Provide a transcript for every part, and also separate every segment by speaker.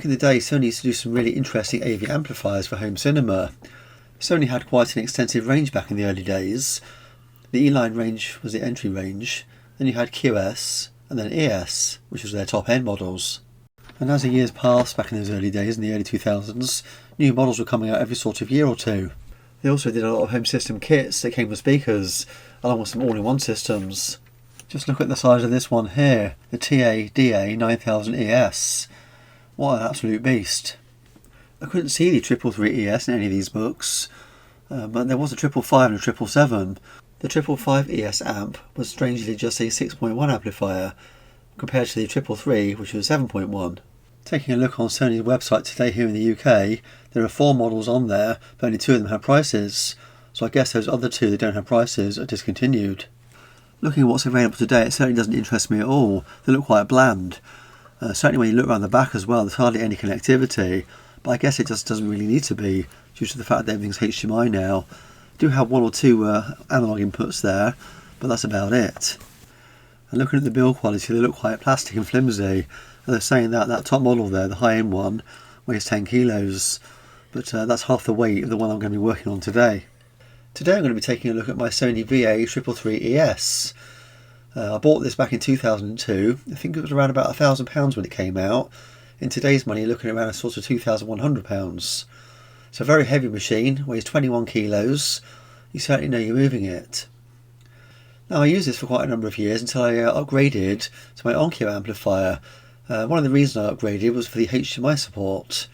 Speaker 1: in the day, Sony used to do some really interesting AV amplifiers for home cinema. Sony had quite an extensive range back in the early days. The E-line range was the entry range, then you had QS, and then ES, which was their top-end models. And as the years passed back in those early days, in the early 2000s, new models were coming out every sort of year or two. They also did a lot of home system kits that came with speakers, along with some all-in-one systems. Just look at the size of this one here, the TADA9000ES. What an absolute beast. I couldn't see the 333ES in any of these books, but there was a 555 and a 777. The 555ES amp was strangely just a 6.1 amplifier, compared to the 333, which was 7.1. Taking a look on Sony's website today here in the UK, there are 4 models on there, but only 2 of them have prices, so I guess those other 2 that don't have prices are discontinued. Looking at what's available today, it certainly doesn't interest me at all. They look quite bland. Certainly when you look around the back as well, there's hardly any connectivity, but I guess it just doesn't really need to be, due to the fact that everything's HDMI now. Do have 1 or 2 analog inputs there, but that's about it. And looking at the build quality, they look quite plastic and flimsy. And they're saying that that top model there, the high-end one, weighs 10 kilos, but that's half the weight of the one I'm going to be working on today. Today I'm going to be taking a look at my Sony VA333ES. I bought this back in 2002. I think it was around about £1,000 when it came out. In today's money, you're looking at around a sort of £2,100. It's a very heavy machine, weighs 21 kilos. You certainly know you're moving it. Now I used this for quite a number of years until I upgraded to my Onkyo amplifier. One of the reasons I upgraded was for the HDMI support,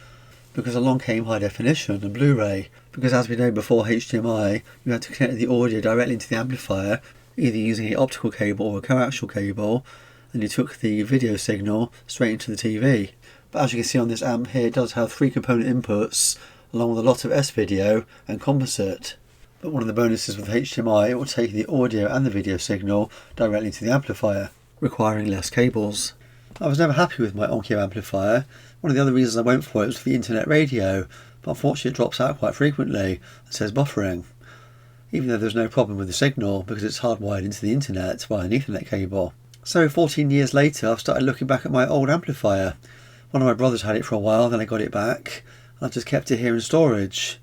Speaker 1: because along came high definition and Blu-ray. Because as we know, before HDMI, you had to connect the audio directly into the amplifier, either using an optical cable or a coaxial cable, and you took the video signal straight into the TV. But as you can see on this amp here, it does have 3 component inputs, along with a lot of S-video and composite. But one of the bonuses with HDMI, it will take the audio and the video signal directly into the amplifier, requiring less cables. I was never happy with my Onkyo amplifier. One of the other reasons I went for it was for the internet radio, but unfortunately it drops out quite frequently and says buffering, even though there's no problem with the signal because it's hardwired into the internet via an Ethernet cable. So 14 years later, I've started looking back at my old amplifier. One of my brothers had it for a while, then I got it back, and I've just kept it here in storage.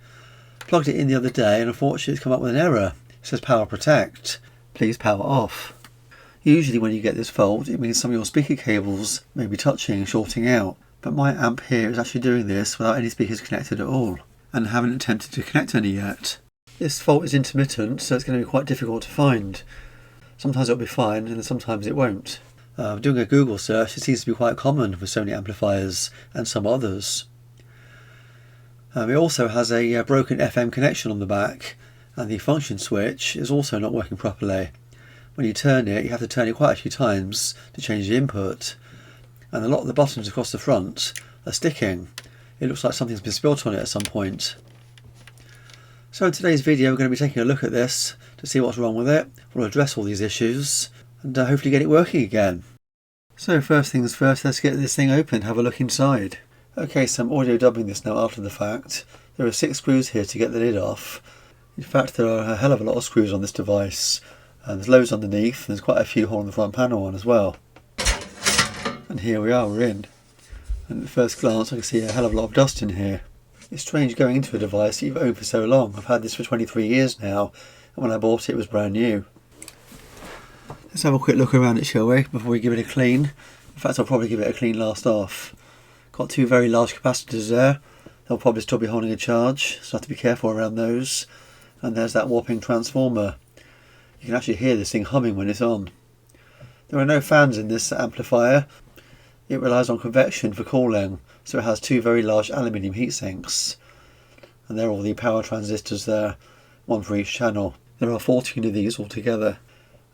Speaker 1: Plugged it in the other day and unfortunately it's come up with an error. It says power protect. Please power off. Usually when you get this fault, it means some of your speaker cables may be touching and shorting out. But my amp here is actually doing this without any speakers connected at all, and I haven't attempted to connect any yet. This fault is intermittent, so it's going to be quite difficult to find. Sometimes it'll be fine, and then sometimes it won't. Doing a Google search, it seems to be quite common with Sony amplifiers and some others. It also has a broken FM connection on the back, and the function switch is also not working properly. When you turn it, you have to turn it quite a few times to change the input, and a lot of the buttons across the front are sticking. It looks like something's been spilt on it at some point. So in today's video we're going to be taking a look at this to see what's wrong with it. We'll address all these issues and hopefully get it working again. So first things first, let's get this thing open and have a look inside. Okay, so I'm audio dubbing this now after the fact. There are 6 screws here to get the lid off. In fact, there are a hell of a lot of screws on this device. There's loads underneath, and there's quite a few holes in the front panel on as well. And here we are, we're in. And at first glance I can see a hell of a lot of dust in here. It's strange going into a device that you've owned for so long. I've had this for 23 years now, and when I bought it, it was brand new. Let's have a quick look around it, shall we, before we give it a clean. In fact, I'll probably give it a clean last off. Got 2 very large capacitors there. They'll probably still be holding a charge, so I have to be careful around those. And there's that warping transformer. You can actually hear this thing humming when it's on. There are no fans in this amplifier. It relies on convection for cooling, so it has 2 very large aluminium heat sinks. And there are all the power transistors there, 1 for each channel. There are 14 of these altogether.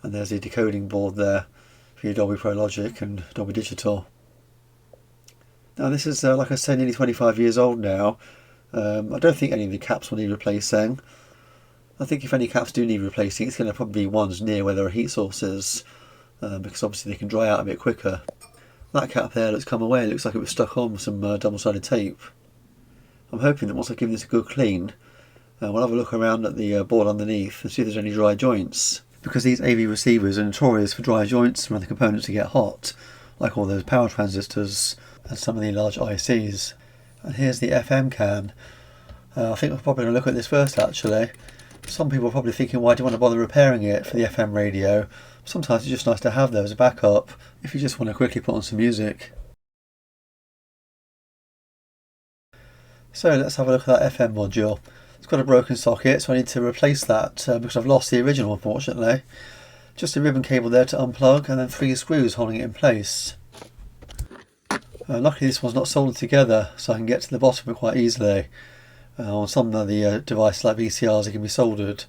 Speaker 1: And there's the decoding board there for your Dolby Pro Logic and Dolby Digital. Now this is, like I said, nearly 25 years old now. I don't think any of the caps will need replacing. I think if any caps do need replacing, it's going to probably be ones near where there are heat sources, because obviously they can dry out a bit quicker. That cap there that's come away, it looks like it was stuck on with some double-sided tape. I'm hoping that once I give this a good clean, we'll have a look around at the board underneath and see if there's any dry joints. Because these AV receivers are notorious for dry joints when the components get hot, like all those power transistors and some of the large ICs. And here's the FM can. I think we're probably going to look at this first actually. Some people are probably thinking, why do you want to bother repairing it for the FM radio? Sometimes it's just nice to have those as a backup if you just want to quickly put on some music. So let's have a look at that FM module. It's got a broken socket, so I need to replace that because I've lost the original, unfortunately. Just a ribbon cable there to unplug and then 3 screws holding it in place. Luckily this one's not soldered together, so I can get to the bottom of it quite easily. On some of the devices like VCRs it can be soldered.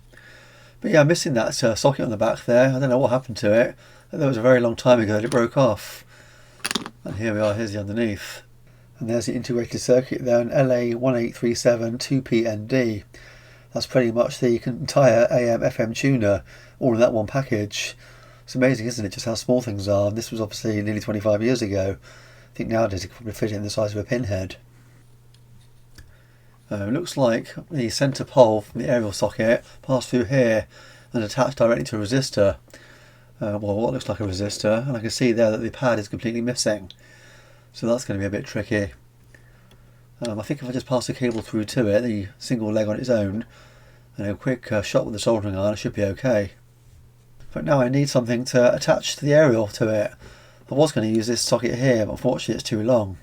Speaker 1: But yeah, I'm missing that socket on the back there. I don't know what happened to it. That was a very long time ago that it broke off. And here we are, here's the underneath. And there's the integrated circuit there, an LA18372PND. That's pretty much the entire AM FM tuner, all in that one package. It's amazing, isn't it, just how small things are. And this was obviously nearly 25 years ago. I think nowadays it could probably fit in the size of a pinhead. It looks like the centre pole from the aerial socket passed through here and attached directly to a resistor. Well, what looks like a resistor, and I can see there that the pad is completely missing. So that's going to be a bit tricky. I think if I just pass the cable through to it, the single leg on its own, and a quick shot with the soldering iron, it should be okay. But now I need something to attach to the aerial to it. I was going to use this socket here, but unfortunately it's too long.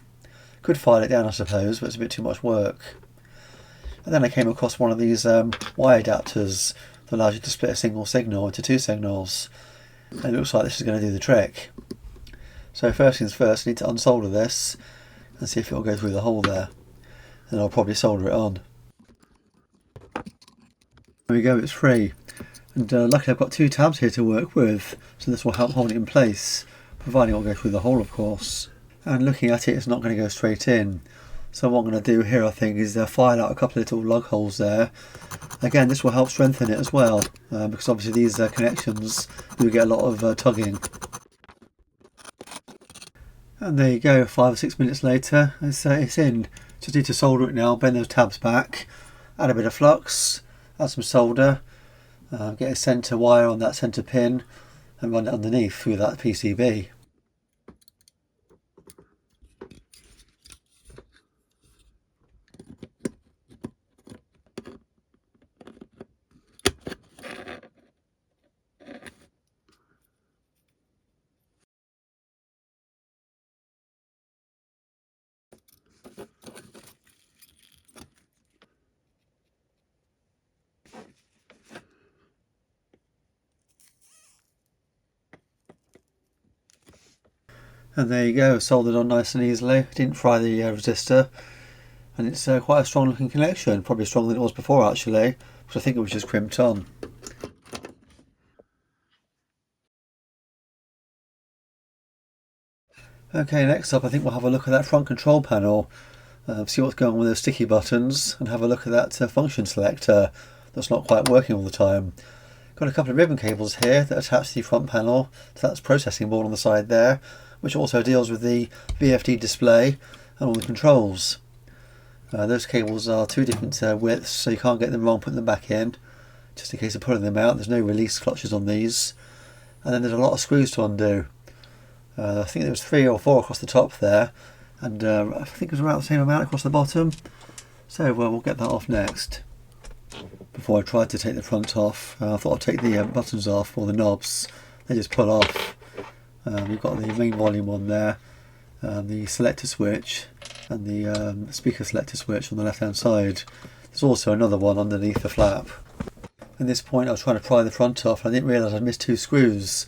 Speaker 1: Could file it down I suppose, but it's a bit too much work. And then I came across one of these wire adapters that allows you to split a single signal into 2 signals. And it looks like this is going to do the trick. So first things first, I need to unsolder this and see if it will go through the hole there. And I'll probably solder it on. There we go, it's free. And luckily I've got 2 tabs here to work with, so this will help hold it in place, providing it will go through the hole of course. And looking at it, it's not going to go straight in. So what I'm going to do here I think is file out a couple of little lug holes there. Again, this will help strengthen it as well, because obviously these connections do get a lot of tugging. And there you go, 5 or 6 minutes later, it's in. Just need to solder it now, bend those tabs back, add a bit of flux, add some solder, get a centre wire on that centre pin and run it underneath through that PCB. And there you go, soldered on nice and easily. Didn't fry the resistor, and it's quite a strong looking connection, probably stronger than it was before actually, because I think it was just crimped on. Okay, next up I think we'll have a look at that front control panel, see what's going on with those sticky buttons, and have a look at that function selector that's not quite working all the time. Got a couple of ribbon cables here that attach the front panel to that processing board on the side there, which also deals with the VFD display and all the controls. Those cables are 2 different widths, so you can't get them wrong putting them back in. Just in case of pulling them out, there's no release clutches on these. And then there's a lot of screws to undo. I think there was 3 or 4 across the top there, and I think it was about the same amount across the bottom. So we'll get that off next. Before I tried to take the front off, I thought I'd take the buttons off, or the knobs. They just pull off. We've got the main volume on there, the selector switch and the speaker selector switch on the left hand side. There's also another one underneath the flap. At this point I was trying to pry the front off and I didn't realise I'd missed 2 screws.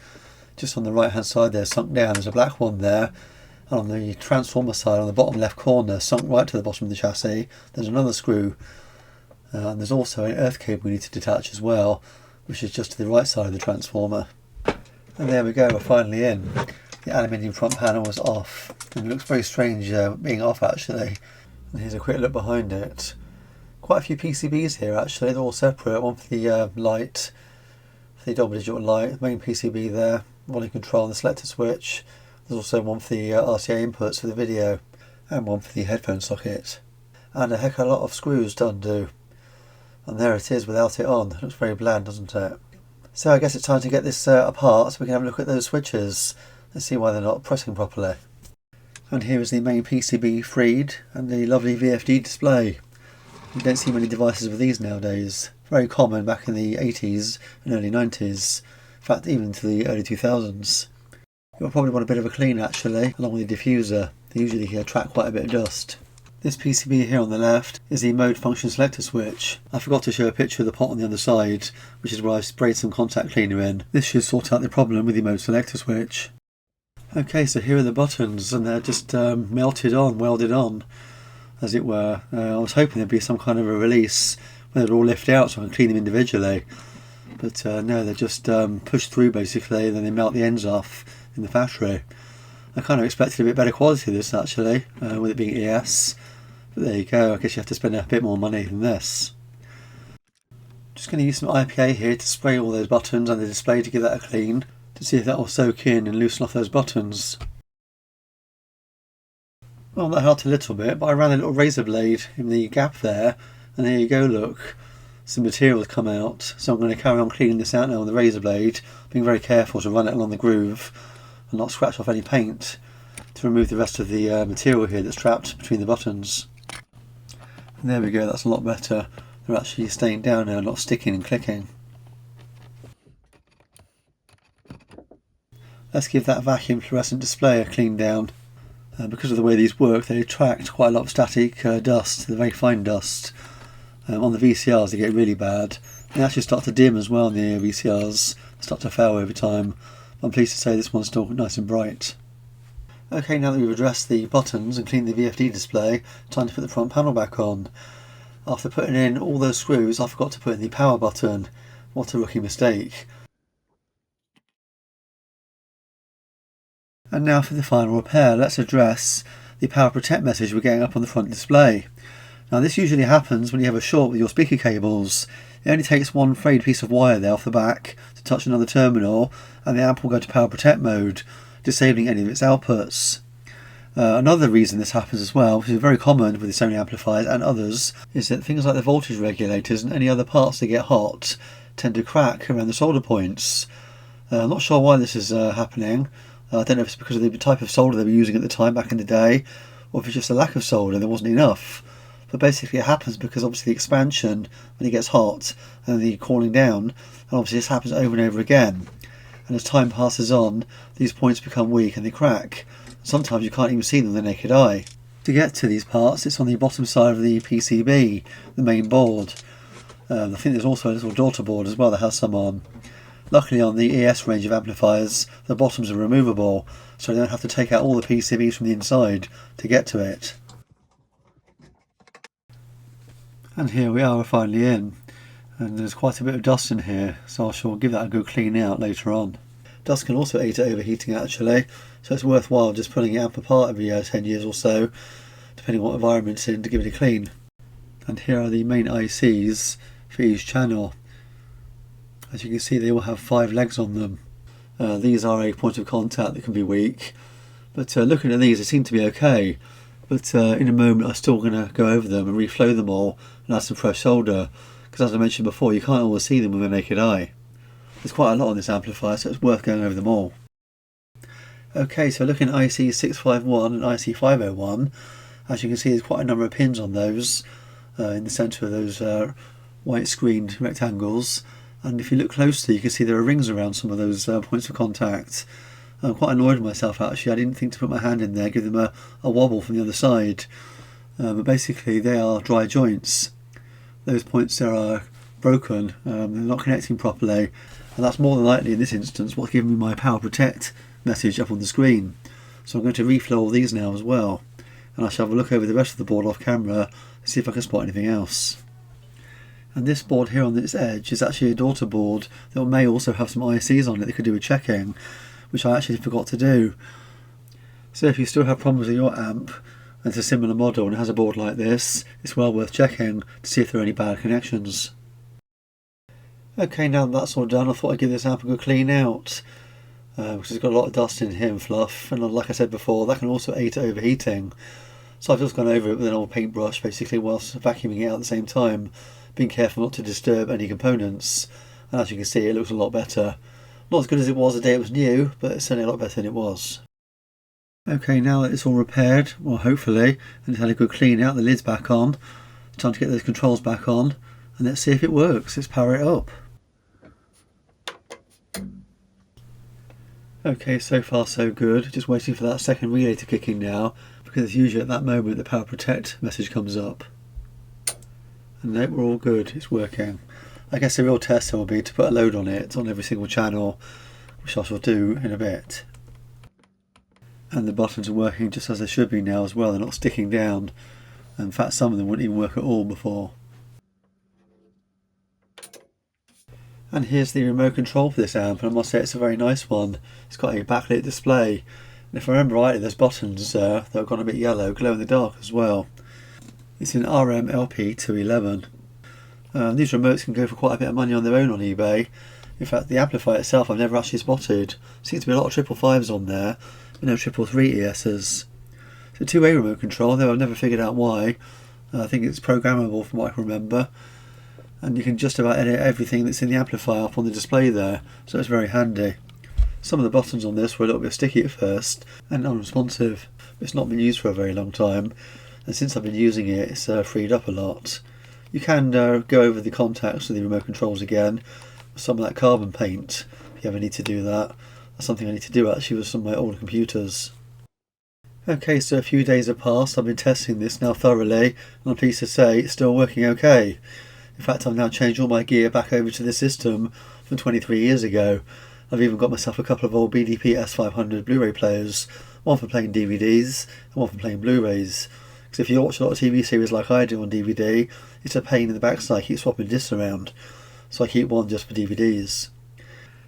Speaker 1: Just on the right hand side there, sunk down, there's a black one there, and on the transformer side on the bottom left corner, sunk right to the bottom of the chassis, there's another screw. And there's also an earth cable we need to detach as well, which is just to the right side of the transformer. And there we go, we're finally in. The aluminium front panel was off, and it looks very strange being off actually. And here's a quick look behind it. Quite a few PCBs here actually, they're all separate. One for the light, for the double digital light, main PCB there, volume control and the selector switch. There's also one for the RCA inputs for the video, and one for the headphone socket. And a heck of a lot of screws to undo. And there it is without it on. It looks very bland, doesn't it? So I guess it's time to get this apart so we can have a look at those switches. Let's see why they're not pressing properly. And here is the main PCB freed and the lovely VFD display. You don't see many devices with these nowadays. Very common back in the 80s and early 90s. In fact, even into the early 2000s. You'll probably want a bit of a clean actually, along with the diffuser. They usually attract quite a bit of dust. This PCB here on the left is the mode function selector switch. I forgot to show a picture of the pot on the other side, which is where I've sprayed some contact cleaner in. This should sort out the problem with the mode selector switch. Okay, so here are the buttons, and they're just melted on, welded on, as it were. I was hoping there'd be some kind of a release where they'd all lift out so I can clean them individually. But no, they're just pushed through basically, then they melt the ends off in the factory. I kind of expected a bit better quality of this actually, with it being ES. But there you go, I guess you have to spend a bit more money than this. Just going to use some IPA here to spray all those buttons and the display to give that a clean, to see if that will soak in and loosen off those buttons. Well, that helped a little bit, but I ran a little razor blade in the gap there, and there you go, look. Some material has come out, so I'm going to carry on cleaning this out now with the razor blade, being very careful to run it along the groove and not scratch off any paint, to remove the rest of the material here that's trapped between the buttons. And there we go, that's a lot better. They're actually staying down now, not sticking and clicking. Let's give that vacuum fluorescent display a clean down. Because of the way these work, they attract quite a lot of static dust, the very fine dust. On the VCRs they get really bad. They actually start to dim as well in the VCRs, start to fail over time. I'm pleased to say this one's still nice and bright. Okay, now that we've addressed the buttons and cleaned the VFD display, time to put the front panel back on. After putting in all those screws, I forgot to put in the power button. What a rookie mistake. And now for the final repair, let's address the power protect message we're getting up on the front display. Now this usually happens when you have a short with your speaker cables. It only takes one frayed piece of wire there off the back to touch another terminal and the amp will go to power protect mode, disabling any of its outputs. Another reason this happens as well, which is very common with the Sony amplifiers and others, is that things like the voltage regulators and any other parts that get hot tend to crack around the solder points. I'm not sure why this is happening. I don't know if it's because of the type of solder they were using at the time back in the day, or if it's just a lack of solder, there wasn't enough. But basically it happens because obviously the expansion, when it gets hot, and the cooling down, and obviously this happens over and over again. And as time passes on, these points become weak and they crack. Sometimes you can't even see them with the naked eye. To get to these parts, it's on the bottom side of the PCB, the main board. I think there's also a little daughter board as well that has some on. Luckily on the ES range of amplifiers, the bottoms are removable, so you don't have to take out all the PCBs from the inside to get to it. And here we are, we're finally in. And there's quite a bit of dust in here, so I shall give that a good clean out later on. Dust can also aid at overheating actually, so it's worthwhile just pulling the amp apart every 10 years or so, depending on what environment it's in, to give it a clean. And here are the main ICs for each channel. As you can see, they all have 5 legs on them. These are a point of contact that can be weak, but looking at these they seem to be okay. But in a moment I'm still going to go over them and reflow them all and add some fresh solder, because as I mentioned before, you can't always see them with the naked eye. There's quite a lot on this amplifier, so it's worth going over them all. Okay, so looking at IC651 and IC501, as you can see there's quite a number of pins on those, in the centre of those white screened rectangles. And if you look closely you can see there are rings around some of those points of contact. I'm quite annoyed with myself actually, I didn't think to put my hand in there, give them a wobble from the other side. But basically they are dry joints. Those points there are broken, they're not connecting properly, and that's more than likely in this instance what's giving me my power protect message up on the screen. So I'm going to reflow all these now as well, and I shall have a look over the rest of the board off camera and see if I can spot anything else. And this board here on this edge is actually a daughter board that may also have some ICs on it that could do with checking, which I actually forgot to do. So if you still have problems with your amp, and it's a similar model and it has a board like this, it's well worth checking to see if there are any bad connections. Okay, now that that's all done, I thought I'd give this amp a good clean out, because it's got a lot of dust in here and fluff, and like I said before, that can also aid at overheating. So I've just gone over it with an old paintbrush basically whilst vacuuming it out at the same time, being careful not to disturb any components, and as you can see it looks a lot better. Not as good as it was the day it was new, but it's certainly a lot better than it was. Okay, now that it's all repaired, well hopefully, and it's had a good clean out, the lid's back on, it's time to get those controls back on, and let's see if it works. Let's power it up. Okay, so far so good. Just waiting for that second relay to kick in now, because it's usually at that moment the power protect message comes up. And nope, we're all good, it's working. I guess the real test will be to put a load on it, on every single channel, which I shall do in a bit. And the buttons are working just as they should be now as well, they're not sticking down. In fact, some of them wouldn't even work at all before. And here's the remote control for this amp, and I must say it's a very nice one. It's got a backlit display, and if I remember rightly, there's buttons that have gone a bit yellow, glow in the dark as well. It's in RMLP211. These remotes can go for quite a bit of money on their own on eBay. In fact, the amplifier itself I've never actually spotted. Seems to be a lot of 555s on there, but no 333ESs. It's a two-way remote control, though I've never figured out why. I think it's programmable from what I can remember. And you can just about edit everything that's in the amplifier up on the display there, so it's very handy. Some of the buttons on this were a little bit sticky at first and unresponsive. It's not been used for a very long time, and since I've been using it, it's freed up a lot. You can go over the contacts of the remote controls again with some of that carbon paint if you ever need to do that. That's something I need to do actually with some of my older computers. Okay, so a few days have passed. I've been testing this now thoroughly, and I'm pleased to say it's still working okay. In fact, I've now changed all my gear back over to the system from 23 years ago. I've even got myself a couple of old BDP S500 Blu-ray players, one for playing DVDs and one for playing Blu-rays. Because if you watch a lot of TV series like I do on DVD, it's a pain in the backside, I keep swapping discs around. So I keep one just for DVDs.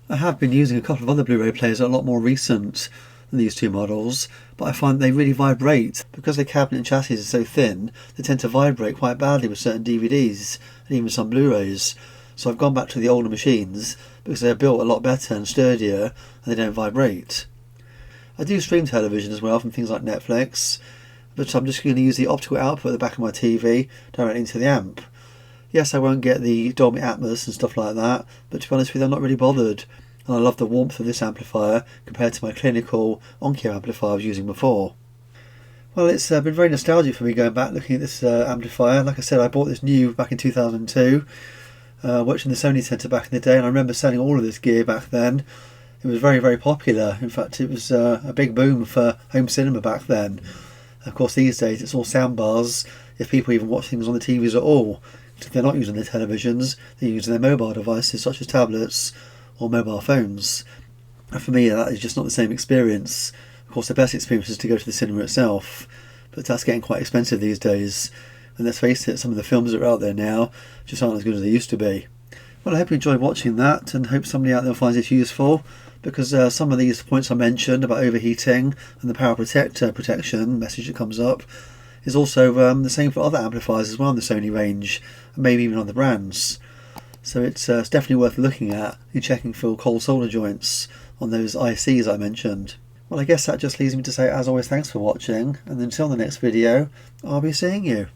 Speaker 1: I have been using a couple of other Blu-ray players that are a lot more recent than these two models, but I find they really vibrate. Because the cabinet and chassis are so thin, they tend to vibrate quite badly with certain DVDs and even some Blu-rays. So I've gone back to the older machines because they're built a lot better and sturdier and they don't vibrate. I do stream television as well from things like Netflix, but I'm just going to use the optical output at the back of my TV directly into the amp. Yes, I won't get the Dolby Atmos and stuff like that, but to be honest with you, I'm not really bothered. And I love the warmth of this amplifier compared to my clinical Onkyo amplifier I was using before. Well, it's been very nostalgic for me going back looking at this amplifier. Like I said, I bought this new back in 2002, worked in the Sony Centre back in the day, and I remember selling all of this gear back then. It was very, very popular. In fact, it was a big boom for home cinema back then. Of course, these days it's all soundbars, if people even watch things on the TVs at all. If they're not using their televisions, they're using their mobile devices such as tablets or mobile phones. And for me, that is just not the same experience. Of course, the best experience is to go to the cinema itself, but that's getting quite expensive these days. And let's face it, some of the films that are out there now just aren't as good as they used to be. Well, I hope you enjoyed watching that, and hope somebody out there finds it useful, because some of these points I mentioned about overheating and the power protector protection message that comes up is also the same for other amplifiers as well in the Sony range, and maybe even other brands. So it's definitely worth looking at and checking for cold solder joints on those ICs I mentioned. Well, I guess that just leaves me to say, as always, thanks for watching, and until the next video, I'll be seeing you.